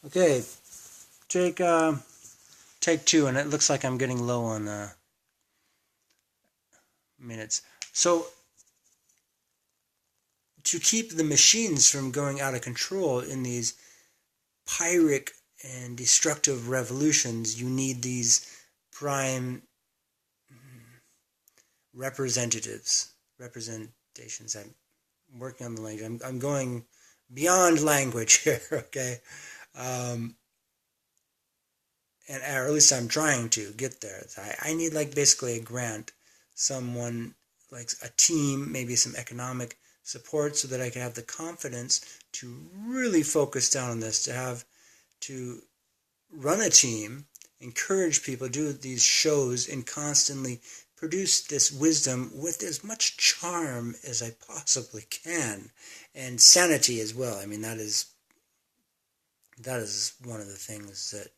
Okay, take take two, and it looks like I'm getting low on minutes. So to keep the machines from going out of control in these pyrrhic and destructive revolutions, you need these prime representations. I'm working on the language. I'm going beyond language here. Okay, um, and or at least I'm trying to get there. I need like basically a grant, someone like a team, maybe some economic support, so that I can have the confidence to really focus down on this, to run a team, encourage people, do these shows, and constantly produce this wisdom with as much charm as I possibly can, and sanity as well. I mean, that is one of the things that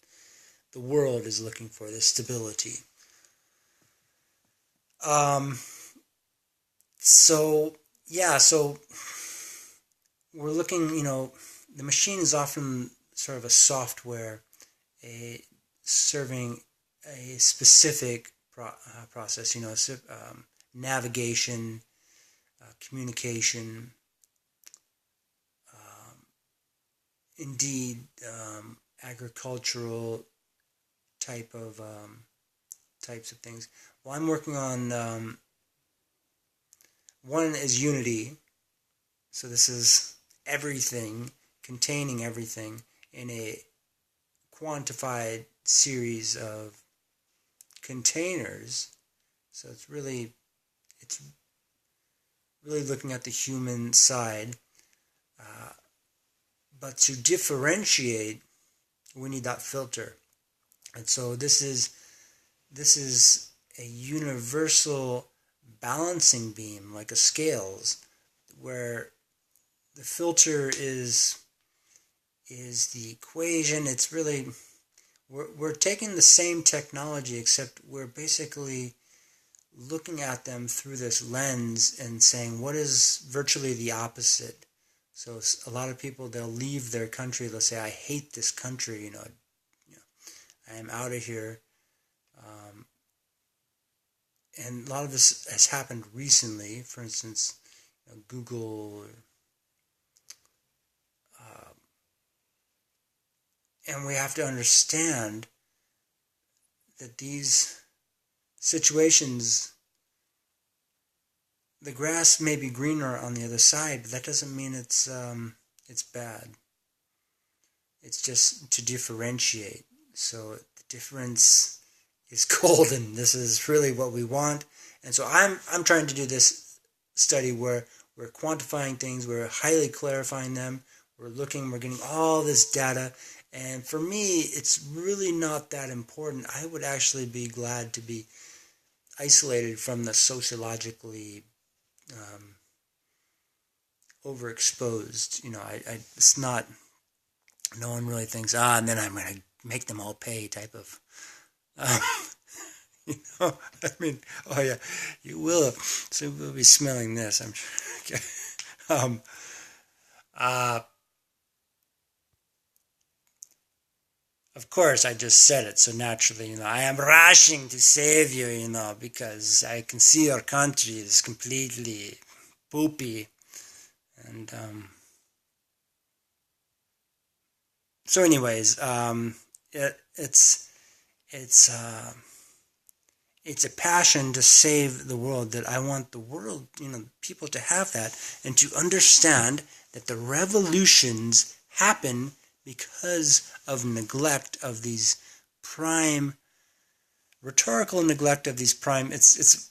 the world is looking for, this stability. Um, so yeah, so we're looking, the machine is often sort of a software, a serving a specific process, navigation, communication, um, indeed, agricultural type of types of things. Well, I'm working on one is unity. So this is everything, containing everything in a quantified series of containers. So it's really looking at the human side. Uh, but to differentiate, we need that filter. And so this is a universal balancing beam, like a scales, where the filter is the equation. It's really we're taking the same technology, except we're basically looking at them through this lens and saying what is virtually the opposite. So a lot of people, they'll leave their country, they'll say, I hate this country, I am out of here. Um, and a lot of this has happened recently. For instance, Google, uh, and we have to understand that these situations, the grass may be greener on the other side, but that doesn't mean it's bad. It's just to differentiate. So the difference is golden. This is really what we want. And so I'm trying to do this study where we're quantifying things, we're highly clarifying them, we're getting all this data. And for me, it's really not that important. I would actually be glad to be isolated from the sociologically um, overexposed. It's not, no one really thinks, and then I'm going to make them all pay type of, um, I mean, oh yeah, you will. So we'll be smelling this, I'm sure. Okay. Um, uh, of course, I just said it, so naturally, I am rushing to save you, because I can see your country is completely poopy. And so, anyways, it's it's uh, it's a passion to save the world, that I want the world, people to have that, and to understand that the revolutions happen because of neglect of these prime, rhetorical neglect of these prime. It's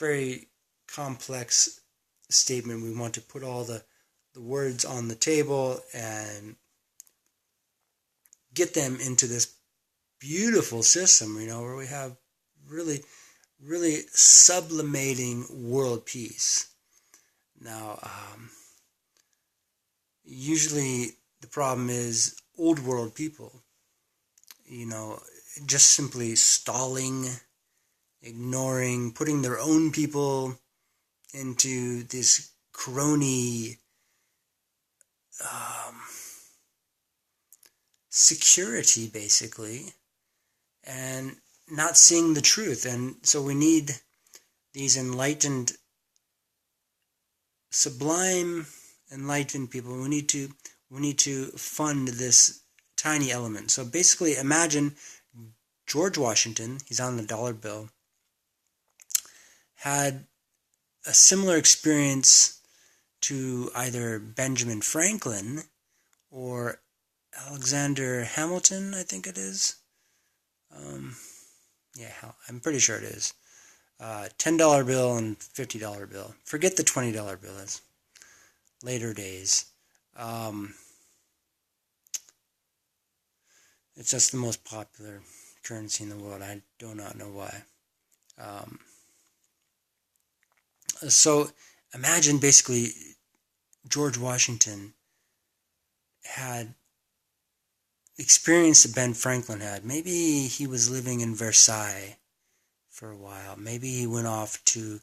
very complex statement. We want to put all the words on the table and get them into this beautiful system, where we have really, really sublimating world peace. Now, usually the problem is old world people, you know, just simply stalling, ignoring, putting their own people into this crony um, security, basically, and not seeing the truth. And so we need these enlightened, sublime, enlightened people. We need to fund this tiny element. So basically, imagine George Washington, he's on the dollar bill, had a similar experience to either Benjamin Franklin or Alexander Hamilton, I think it is. I'm pretty sure it is. $10 bill and $50 bill. Forget the $20 bill. That's later days. It's just the most popular currency in the world. I do not know why. So imagine basically George Washington had experience that Ben Franklin had. Maybe he was living in Versailles for a while. Maybe he went off to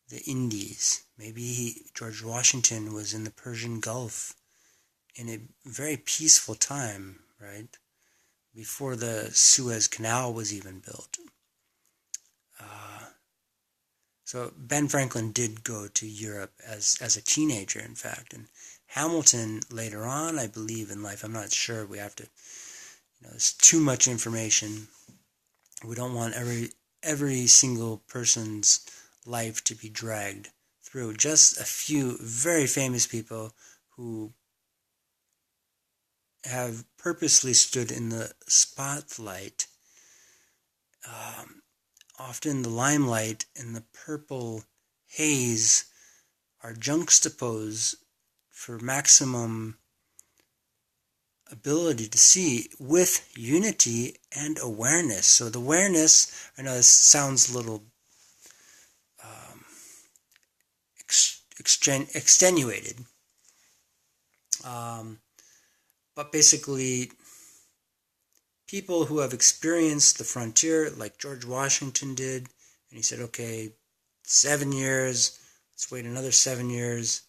the Indies. Maybe George Washington was in the Persian Gulf in a very peaceful time, right? Before the Suez Canal was even built. So Ben Franklin did go to Europe as a teenager, in fact, and Hamilton later on, I believe, in life. I'm not sure. We have to, there's too much information. We don't want every single person's life to be dragged through. Just a few very famous people who have purposely stood in the spotlight, often the limelight and the purple haze are juxtaposed for maximum ability to see with unity and awareness. So the awareness, I know this sounds a little extenuated, but basically people who have experienced the frontier, like George Washington did, and he said, okay, 7 years, let's wait another 7 years,